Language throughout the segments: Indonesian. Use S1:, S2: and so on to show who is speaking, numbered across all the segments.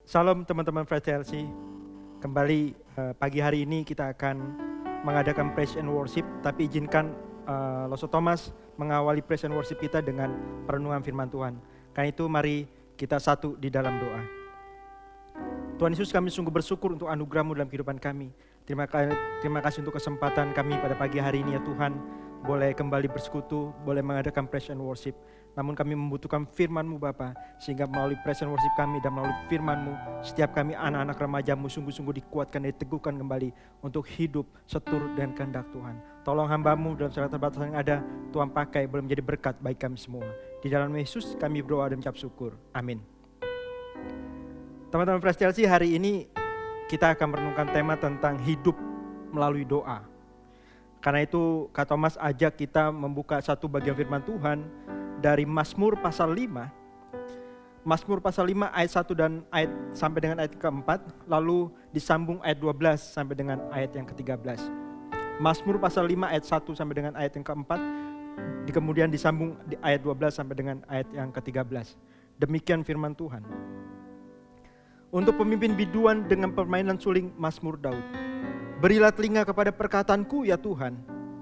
S1: Salam teman-teman Fresh TLC. Kembali pagi hari ini kita akan mengadakan praise and worship, tapi izinkan Loso Thomas mengawali praise and worship kita dengan perenungan firman Tuhan. Karena itu mari kita satu di dalam doa. Tuhan Yesus, kami sungguh bersyukur untuk anugerah-Mu dalam kehidupan kami. Terima kasih untuk kesempatan kami pada pagi hari ini ya Tuhan, boleh kembali bersekutu, boleh mengadakan praise and worship. Namun kami membutuhkan firman-Mu Bapa, sehingga melalui praise and worship kami dan melalui firman-Mu, setiap kami anak-anak remaja-Mu sungguh-sungguh dikuatkan dan diteguhkan kembali untuk hidup seturut dengan kehendak Tuhan. Tolong hamba-Mu dalam segala terbatasan yang ada, Tuhan pakai boleh menjadi berkat bagi kami semua. Di dalam Yesus kami berdoa dan mengucap syukur. Amin. Teman-teman Fresh TLC, hari ini kita akan merenungkan tema tentang hidup melalui doa. Karena itu Kak Thomas ajak kita membuka satu bagian firman Tuhan dari Mazmur pasal 5. Mazmur pasal 5 ayat 1 dan ayat sampai dengan ayat keempat, lalu disambung ayat 12 sampai dengan ayat yang ke-13. Mazmur pasal 5 ayat 1 sampai dengan ayat yang keempat, kemudian disambung di ayat 12 sampai dengan ayat yang ke-13. Demikian firman Tuhan. Untuk pemimpin biduan dengan permainan suling, Mazmur Daud. Berilah telinga kepada perkataanku ya Tuhan,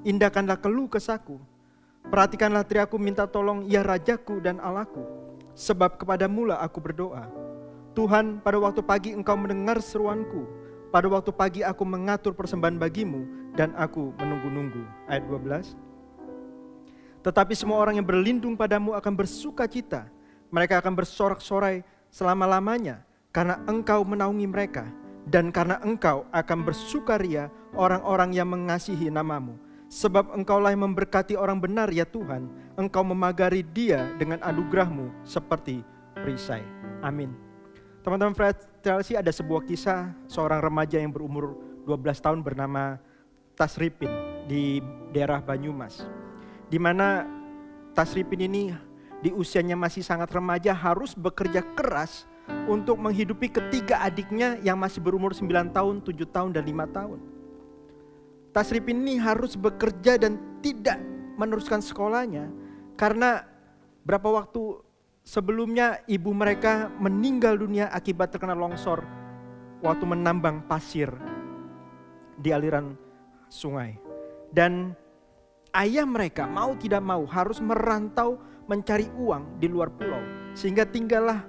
S1: indahkanlah keluh kesahku. Perhatikanlah teriaku minta tolong ya Rajaku dan Allahku, sebab kepadamu lah aku berdoa. Tuhan, pada waktu pagi Engkau mendengar seruanku, pada waktu pagi aku mengatur persembahan bagimu dan aku menunggu-nunggu. Ayat 12. Tetapi semua orang yang berlindung padamu akan bersuka cita, mereka akan bersorak-sorai selama-lamanya, karena Engkau menaungi mereka, dan karena Engkau akan bersukaria orang-orang yang mengasihi namamu. Sebab Engkaulah yang memberkati orang benar ya Tuhan, Engkau memagari dia dengan anugerah-Mu seperti perisai. Amin. Teman-teman Fresh TLC, ada sebuah kisah seorang remaja yang berumur 12 tahun bernama Tasripin di daerah Banyumas. Di mana Tasripin ini di usianya masih sangat remaja harus bekerja keras untuk menghidupi ketiga adiknya yang masih berumur 9 tahun, 7 tahun, dan 5 tahun. Tasripin ini harus bekerja dan tidak meneruskan sekolahnya karena berapa waktu sebelumnya ibu mereka meninggal dunia akibat terkena longsor waktu menambang pasir di aliran sungai. Dan ayah mereka mau tidak mau harus merantau mencari uang di luar pulau, sehingga tinggallah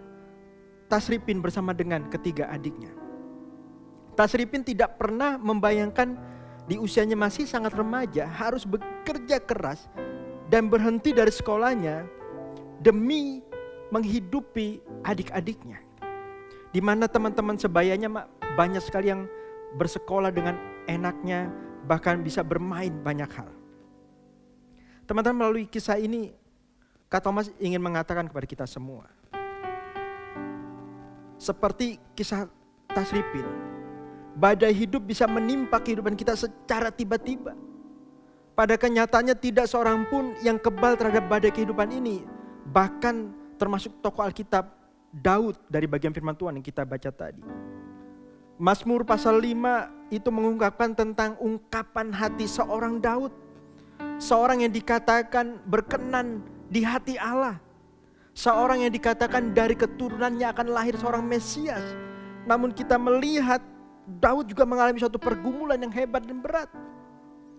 S1: Tasripin bersama dengan ketiga adiknya. Tasripin tidak pernah membayangkan di usianya masih sangat remaja harus bekerja keras dan berhenti dari sekolahnya demi menghidupi adik-adiknya. Di mana teman-teman sebayanya banyak sekali yang bersekolah dengan enaknya, bahkan bisa bermain banyak hal. Teman-teman, melalui kisah ini Kak Thomas ingin mengatakan kepada kita semua, seperti kisah Tasripin, badai hidup bisa menimpa kehidupan kita secara tiba-tiba. Pada kenyataannya tidak seorang pun yang kebal terhadap badai kehidupan ini. Bahkan termasuk tokoh Alkitab Daud dari bagian firman Tuhan yang kita baca tadi. Mazmur pasal 5 itu mengungkapkan tentang ungkapan hati seorang Daud. Seorang yang dikatakan berkenan di hati Allah. Seorang yang dikatakan dari keturunannya akan lahir seorang Mesias. Namun kita melihat Daud juga mengalami suatu pergumulan yang hebat dan berat.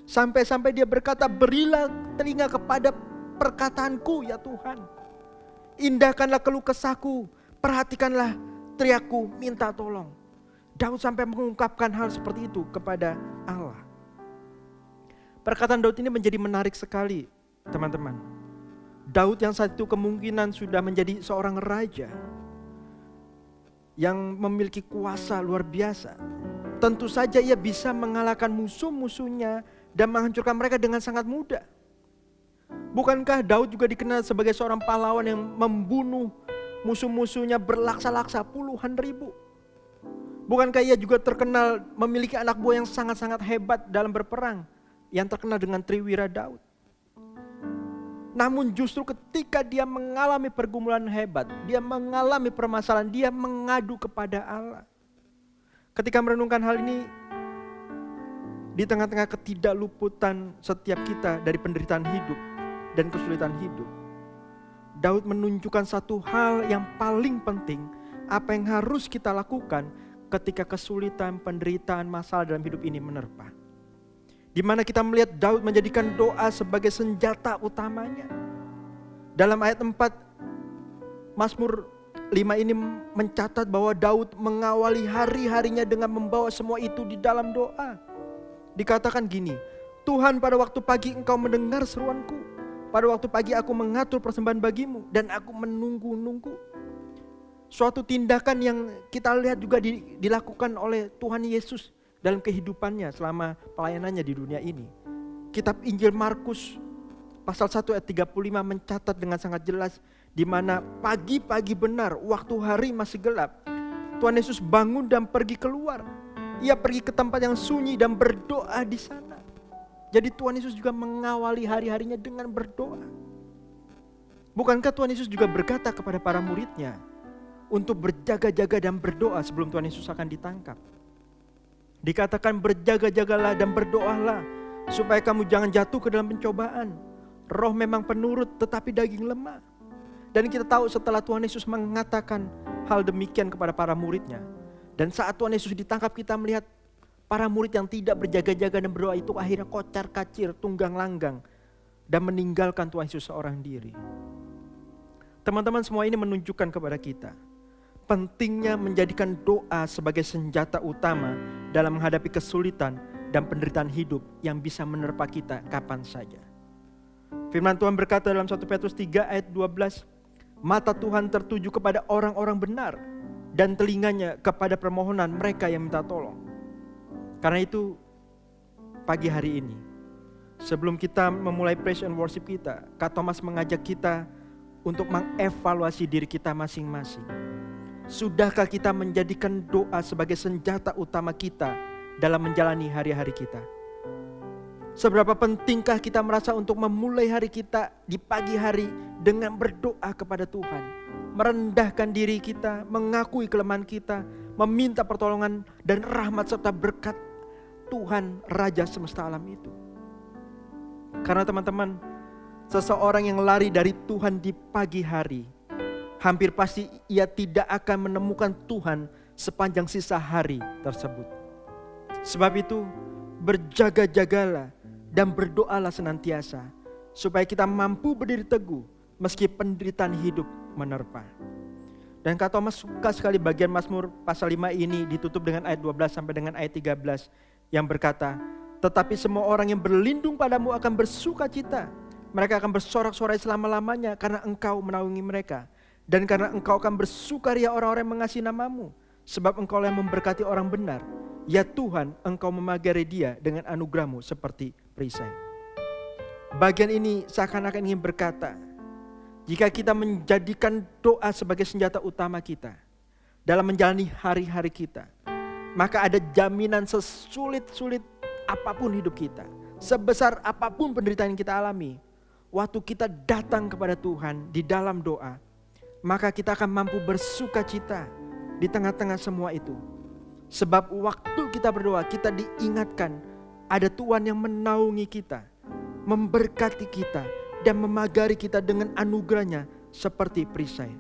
S1: Sampai-sampai dia berkata, berilah telinga kepada perkataanku ya Tuhan. Indahkanlah keluh kesahku, perhatikanlah teriakku minta tolong. Daud sampai mengungkapkan hal seperti itu kepada Allah. Perkataan Daud ini menjadi menarik sekali teman-teman. Daud yang saat itu kemungkinan sudah menjadi seorang raja yang memiliki kuasa luar biasa. Tentu saja ia bisa mengalahkan musuh-musuhnya dan menghancurkan mereka dengan sangat mudah. Bukankah Daud juga dikenal sebagai seorang pahlawan yang membunuh musuh-musuhnya berlaksa-laksa puluhan ribu? Bukankah ia juga terkenal memiliki anak buah yang sangat-sangat hebat dalam berperang, yang terkenal dengan Triwira Daud? Namun justru ketika dia mengalami pergumulan hebat, dia mengalami permasalahan, dia mengadu kepada Allah. Ketika merenungkan hal ini, di tengah-tengah ketidakluputan setiap kita dari penderitaan hidup dan kesulitan hidup, Daud menunjukkan satu hal yang paling penting apa yang harus kita lakukan ketika kesulitan, penderitaan, masalah dalam hidup ini menerpa. Di mana kita melihat Daud menjadikan doa sebagai senjata utamanya. Dalam ayat 4 Mazmur 5 ini mencatat bahwa Daud mengawali hari-harinya dengan membawa semua itu di dalam doa. Dikatakan gini, Tuhan, pada waktu pagi Engkau mendengar seruanku. Pada waktu pagi aku mengatur persembahan bagimu dan aku menunggu-nunggu. Suatu tindakan yang kita lihat juga dilakukan oleh Tuhan Yesus dalam kehidupannya selama pelayanannya di dunia ini. Kitab Injil Markus pasal 1 ayat 35 mencatat dengan sangat jelas di mana pagi-pagi benar waktu hari masih gelap, Tuhan Yesus bangun dan pergi keluar. Ia pergi ke tempat yang sunyi dan berdoa di sana. Jadi Tuhan Yesus juga mengawali hari-harinya dengan berdoa. Bukankah Tuhan Yesus juga berkata kepada para muridnya untuk berjaga-jaga dan berdoa sebelum Tuhan Yesus akan ditangkap? Dikatakan berjaga-jagalah dan berdoalah supaya kamu jangan jatuh ke dalam pencobaan. Roh memang penurut tetapi daging lemah. Dan kita tahu setelah Tuhan Yesus mengatakan hal demikian kepada para muridnya, dan saat Tuhan Yesus ditangkap, kita melihat para murid yang tidak berjaga-jaga dan berdoa itu akhirnya kocar kacir, tunggang langgang, dan meninggalkan Tuhan Yesus seorang diri. Teman-teman, semua ini menunjukkan kepada kita pentingnya menjadikan doa sebagai senjata utama dalam menghadapi kesulitan dan penderitaan hidup yang bisa menerpa kita kapan saja. Firman Tuhan berkata dalam 1 Petrus 3 ayat 12, mata Tuhan tertuju kepada orang-orang benar dan telinganya kepada permohonan mereka yang minta tolong. Karena itu pagi hari ini, sebelum kita memulai praise and worship kita, Kak Thomas mengajak kita untuk mengevaluasi diri kita masing-masing. Sudahkah kita menjadikan doa sebagai senjata utama kita dalam menjalani hari-hari kita? Seberapa pentingkah kita merasa untuk memulai hari kita di pagi hari dengan berdoa kepada Tuhan, merendahkan diri kita, mengakui kelemahan kita, meminta pertolongan dan rahmat serta berkat Tuhan Raja semesta alam itu. Karena teman-teman, seseorang yang lari dari Tuhan di pagi hari, hampir pasti ia tidak akan menemukan Tuhan sepanjang sisa hari tersebut. Sebab itu, berjaga-jagalah dan berdoalah senantiasa, supaya kita mampu berdiri teguh meski penderitaan hidup menerpa. Dan Kak Thomas suka sekali bagian Mazmur pasal 5 ini ditutup dengan ayat 12 sampai dengan ayat 13 yang berkata, tetapi semua orang yang berlindung padamu akan bersuka cita. Mereka akan bersorak-sorai selama-lamanya karena Engkau menaungi mereka. Dan karena Engkau akan bersukaria orang-orang yang mengasihi namamu. Sebab Engkau yang memberkati orang benar. Ya Tuhan, Engkau memagari dia dengan anugerah-Mu seperti perisai. Bagian ini seakan-akan ingin berkata, jika kita menjadikan doa sebagai senjata utama kita dalam menjalani hari-hari kita, maka ada jaminan sesulit-sulit apapun hidup kita, sebesar apapun penderitaan yang kita alami, waktu kita datang kepada Tuhan di dalam doa, maka kita akan mampu bersuka cita di tengah-tengah semua itu. Sebab waktu kita berdoa, kita diingatkan ada Tuhan yang menaungi kita, memberkati kita, dan memagari kita dengan anugerahnya seperti perisai.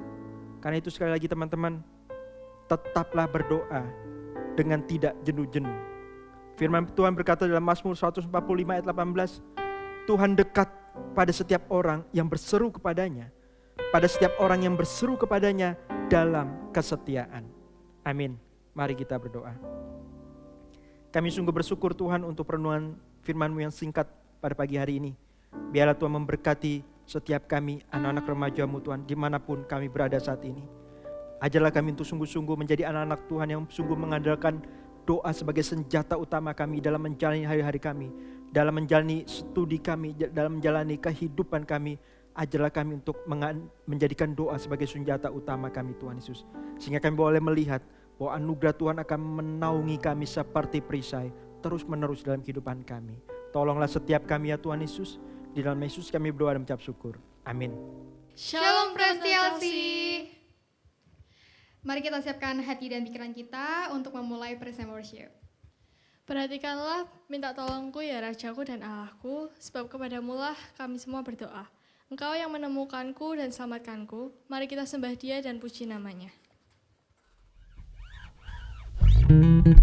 S1: Karena itu sekali lagi teman-teman, tetaplah berdoa dengan tidak jenuh-jenuh. Firman Tuhan berkata dalam Mazmur 145 ayat 18, Tuhan dekat pada setiap orang yang berseru kepadanya, pada setiap orang yang berseru kepadanya dalam kesetiaan. Amin. Mari kita berdoa. Kami sungguh bersyukur Tuhan untuk perenungan firman-Mu yang singkat pada pagi hari ini. Biarlah Tuhan memberkati setiap kami, anak-anak remaja-Mu Tuhan, dimanapun kami berada saat ini. Ajarlah kami untuk sungguh-sungguh menjadi anak-anak Tuhan yang sungguh mengandalkan doa sebagai senjata utama kami dalam menjalani hari-hari kami, dalam menjalani studi kami, dalam menjalani kehidupan kami. Ajarlah kami untuk menjadikan doa sebagai senjata utama kami Tuhan Yesus. Sehingga kami boleh melihat bahwa anugerah Tuhan akan menaungi kami seperti perisai terus menerus dalam kehidupan kami. Tolonglah setiap kami ya Tuhan Yesus. Di dalam Yesus kami berdoa dan mengucap syukur. Amin.
S2: Shalom Prestiasi. Mari kita siapkan hati dan pikiran kita untuk memulai praise and worship.
S3: Perhatikanlah, minta tolongku ya Rajaku dan Allahku, sebab kepadamulah kami semua berdoa. Engkau yang menemukanku dan selamatkanku, mari kita sembah Dia dan puji namanya. Kasih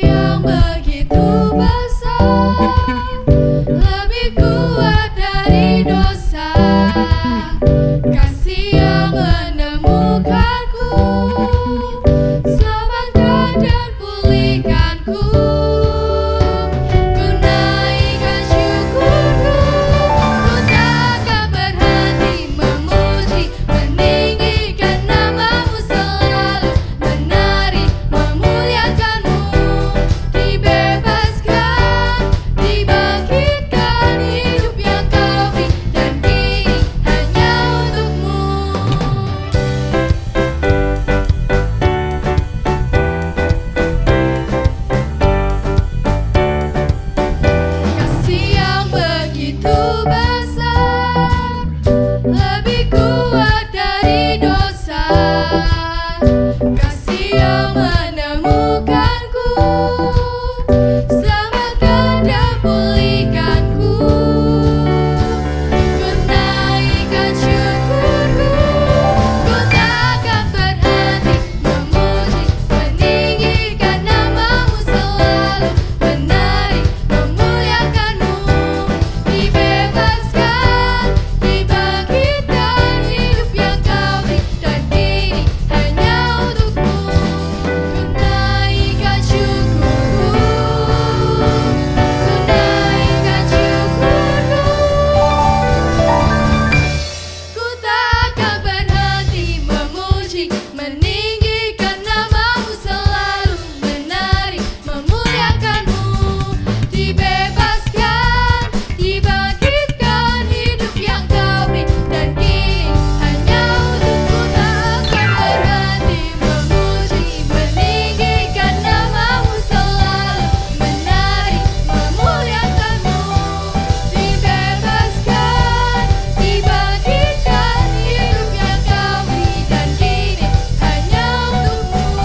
S3: yang begitu besar, lebih kuat dari dosa. Kasih yang menemukanku, selamatkan dan pulihkanku. Ku naikkan syukurku, ku takkan berhenti memuji, meninggikan namamu selalu, menari, memuliakanmu. Dibebaskan, dibangkitkan, hidup yang kau beri, dan kini hanya untukmu. Kasih yang begitu besar, lebih kuat dari dosa. Kasih yang menemukanku, selamatkan dan pulihkanku. Ku naikkan syukurku, ku takkan berhenti memuji, meninggikan namamu selalu, menari, memuliakanmu. Dibebaskan, dibangkitkan, hidup yang kau beri, dan kini hanya untukmu. Ku naikkan syukurku, ku naikkan syukurku. Ku tak akan berhenti memuji, meninggikan namamu selalu, menari, memuliakanmu. Dibebaskan, dibangkitkan, hidup yang kau beri, dan kini hanya untukmu. Tak akan berhenti memuji, meninggikan namamu selalu, menari, memuliakanmu. Dibebaskan, dibangkitkan, hidup yang kau beri, dan kini hanya untukmu.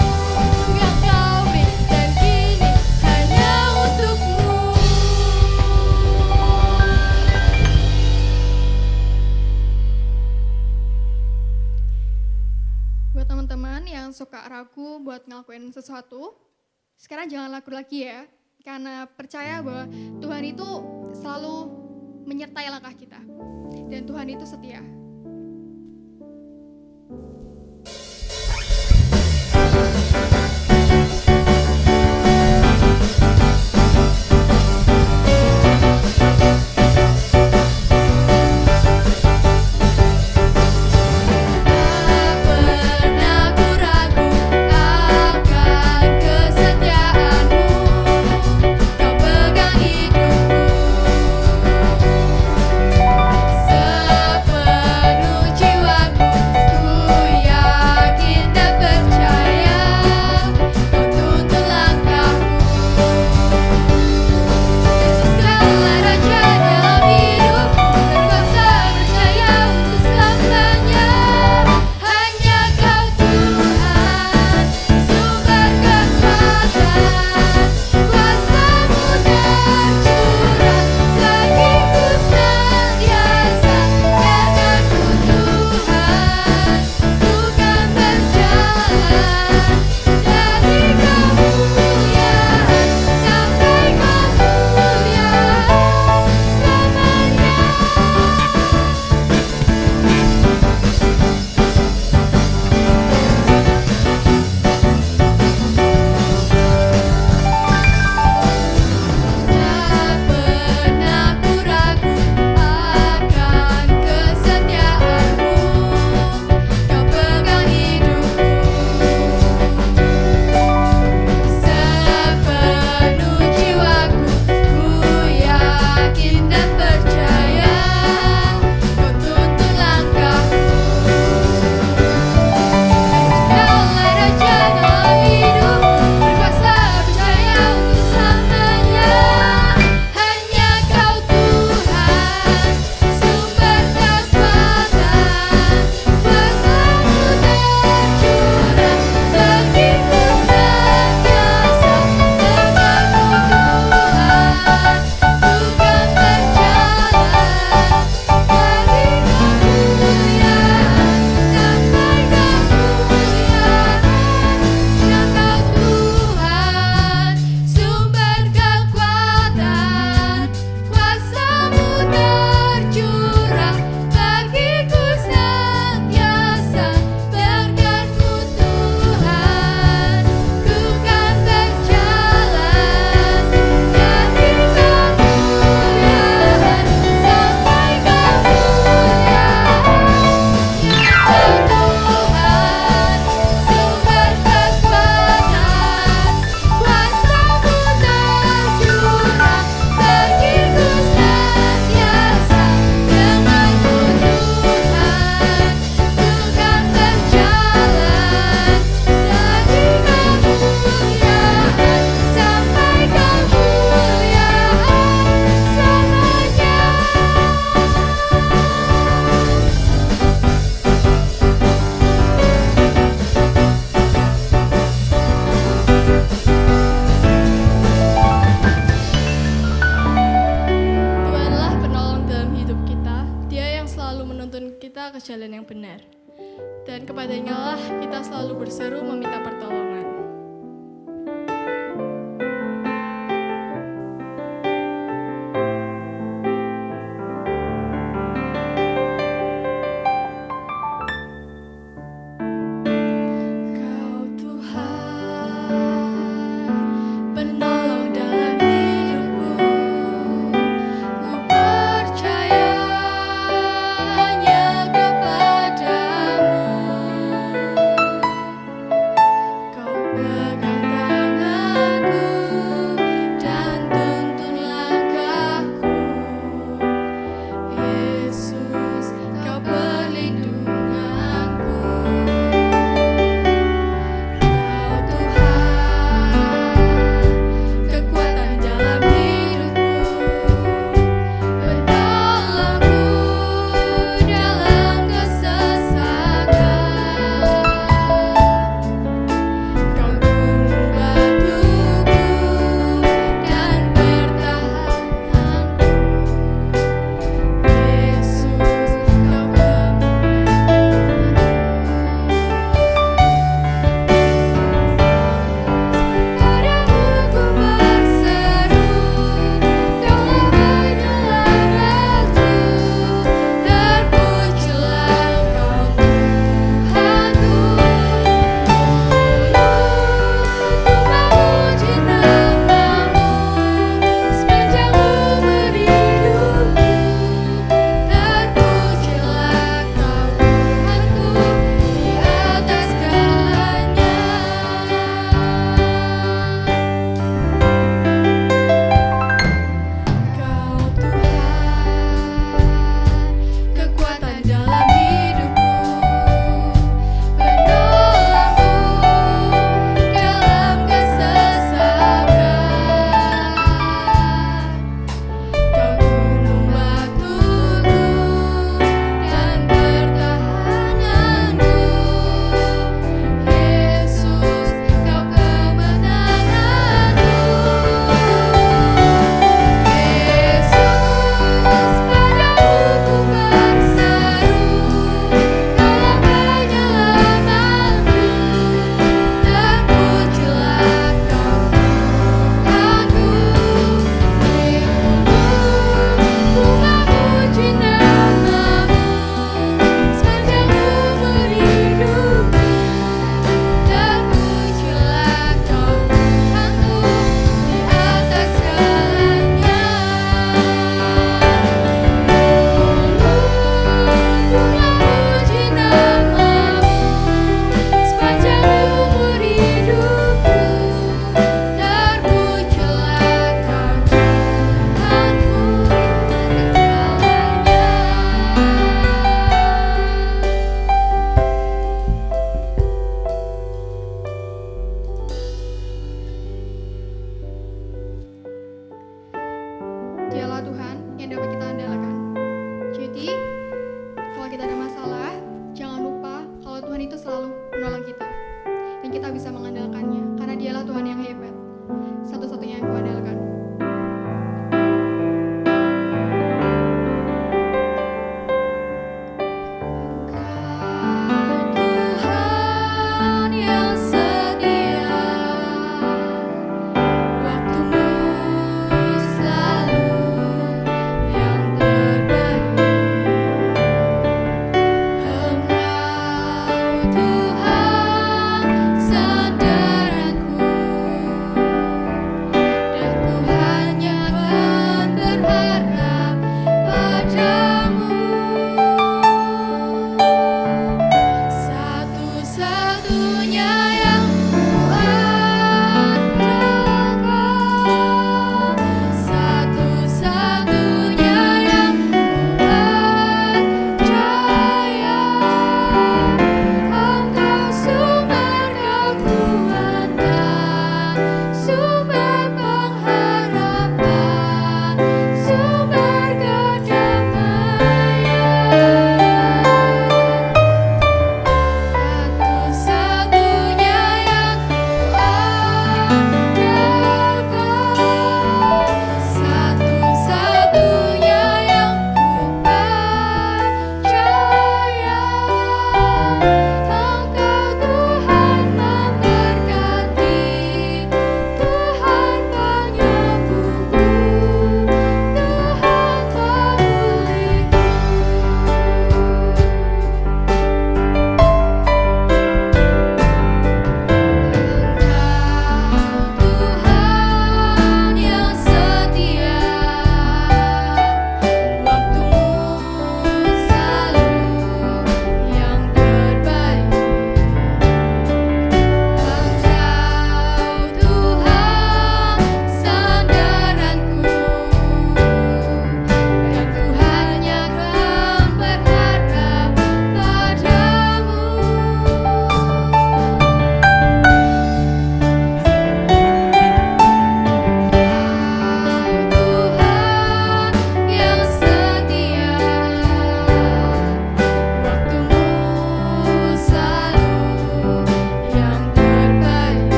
S3: Yang kau beri, dan kini hanya untukmu.
S2: Buat teman-teman yang suka ragu buat ngelakuin sesuatu, sekarang jangan ragu lagi ya. Karena percaya bahwa Tuhan itu selalu menyertai langkah kita. Dan Tuhan itu setia.
S3: Tak pernah ku ragu akan kesetiaanmu, kau pegang hidupku. Sepenuh kita ke jalan yang benar. Dan kepadanya lah kita selalu berseru meminta pertolongan. Kau Tuhan, penolong dalam hidupku, ku percaya hanya kepadamu. Kau pegang tanganku dan tuntun langkahku. Yesus, kau perlindunganku. Kau Tuhan, kekuatan dalam hidupku, penolongku dalam kesesakan. Kau gunung batuku dan pertahananku. Yesus, kau Padamu ku berseru, Kaulah penyelam aku. Terpujilah Engkau Tuhanku. Ku memuji nama-Mu sepanjang umur hidupku. Terpujilah Kau Tuhanku di atas segalanya. Kau Tuhan, kekuatan dalam hidupku, penolongku dalam kesesakan. Kau gunung batuku dan pertahananku. Yesus, kau kemenanganku. Yesus, padamu ku berseru, Kaulah penyelamatku. Terpujilah Kau Tuhanku. Ku memuji nama-Mu sepanjang umur hidupku. Terpujilah Kau Tuhanku di atas segalanya. Ku memuji nama-Mu sepanjang umur hidupku. Terpujilah Kau Tuhanku selamanya.
S2: Dialah Tuhan yang dapat kita andalkan. Jadi, kalau kita ada masalah, jangan lupa kalau Tuhan itu selalu menolong kita. Dan kita bisa mengandalkannya, karena dialah Tuhan yang hebat. Satu-satunya yang kuandalkan. Engkau Tuhan yang setia, waktumu selalu yang terbaik.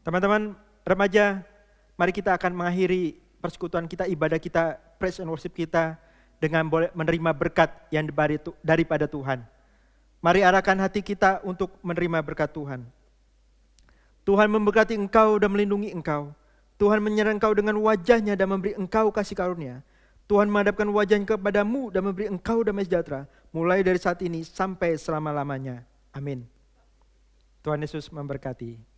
S1: Teman-teman remaja, mari kita akan mengakhiri persekutuan kita, ibadah kita, praise and worship kita dengan boleh menerima berkat yang daripada Tuhan. Mari arahkan hati kita untuk menerima berkat Tuhan. Tuhan memberkati engkau dan melindungi engkau. Tuhan menyerang engkau dengan wajahnya dan memberi engkau kasih karunia. Tuhan menghadapkan wajahnya kepadamu dan memberi engkau damai sejahtera. Mulai dari saat ini sampai selama-lamanya. Amin. Tuhan Yesus memberkati.